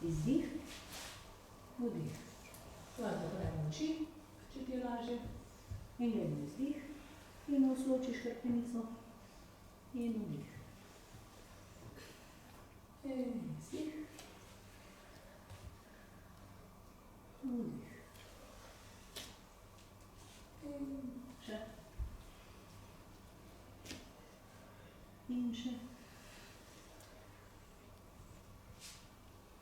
Izdih, vdih. Lahko zapremo oči, če ti je lažje. In gremo izdih. In usločiš hrbtenico. In vdih. In izdih. Vdih. In še. In še.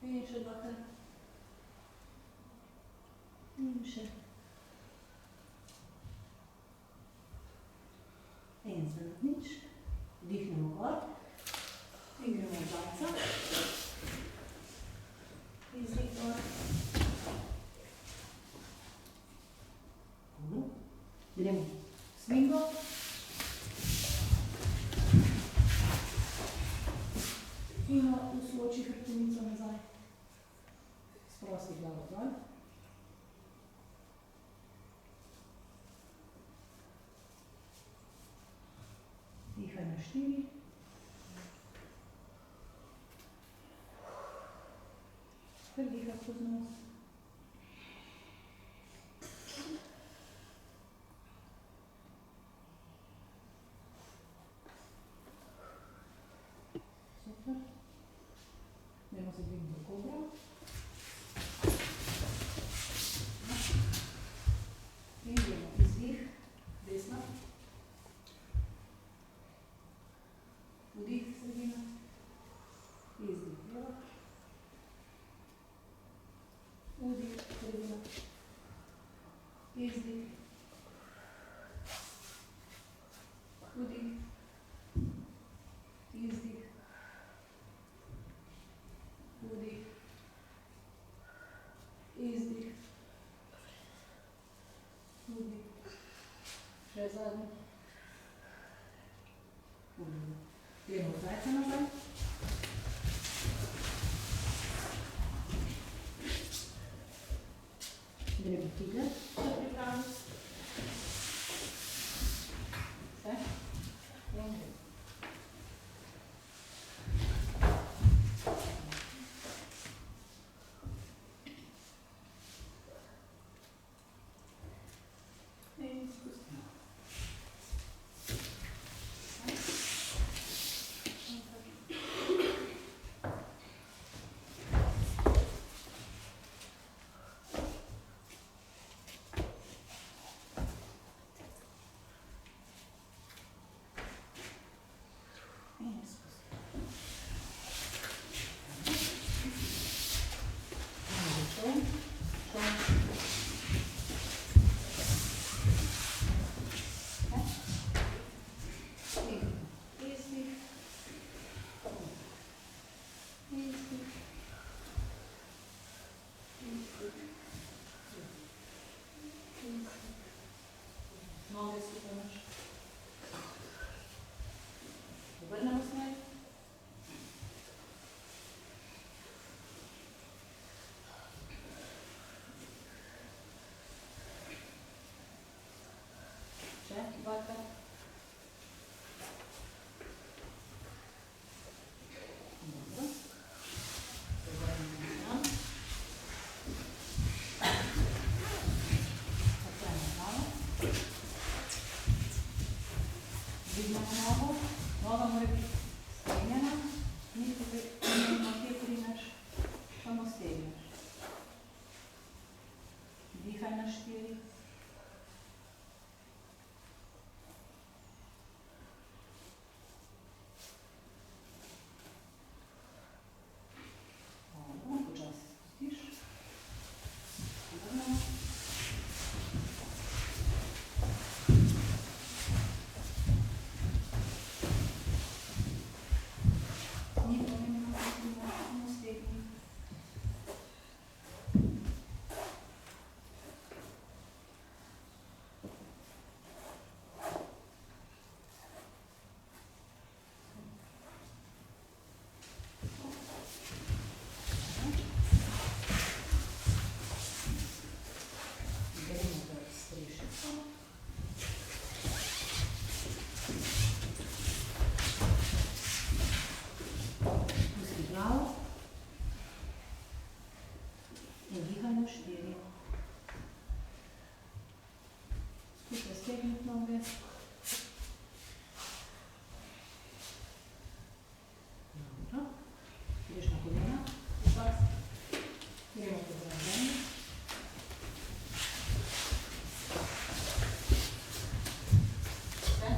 In še dvakrat. In še. En zadnjič. Vdihnemo gor. In gremo v zajca. Izdih gor. Gremo svingo. Fino usloči hrbtenico nazaj. Sprosti glavo dol. Dihaj na 4. Kar dihaj skozi nos. Super. Gremo se dvigniti do kobra. In gremo izdih, desna. Vdih, sredina. Izdih, leva. Vdih, sredina. Izdih. Vdih. Izdih. Vdih. Izdih. Vdih. Še zadnji. Vdih. Gremo v zajca nazaj. Gremo tiger, če pripravim. Vse. In gremo. In spustimo. potegniti noge. Dobro. Greš na kolena. Upas. Gremo po zraven. Vse.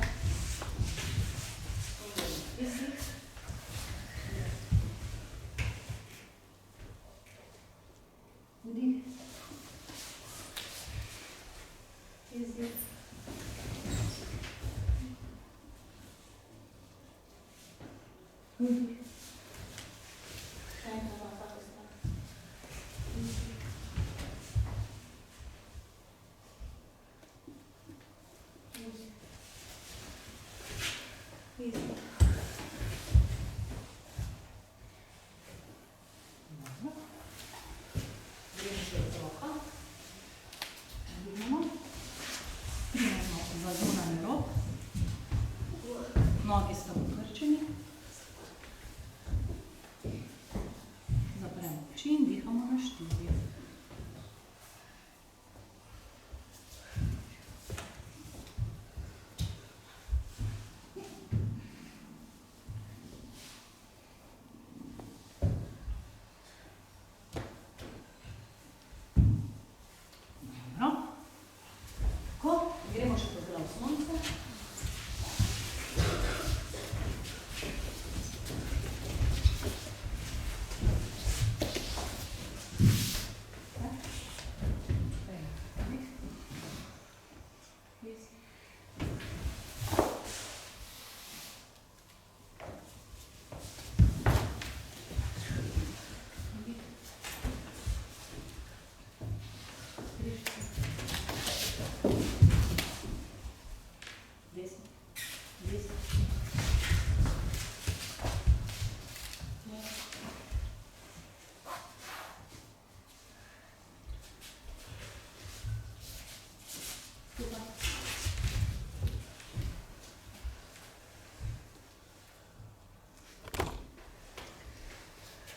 Izdih. Vdih. Izdih. Vdih. Še enkrat na vsako stran. Izdih. Vdih. Izdih. Dobro. Gremo še z roka. Dvignemo. Prijemo za zunanji rob. Nogi sta pokrčeni. Zapremo oči in dihamo na 4. Dobro. Tako, gremo še pozdrav sonce.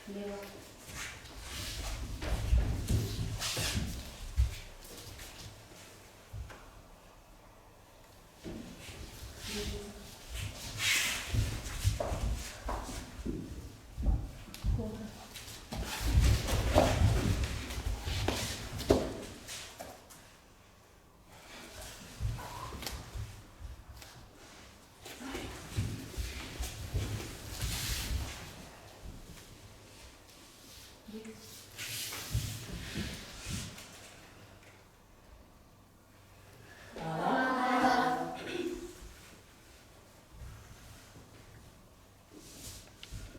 Leva.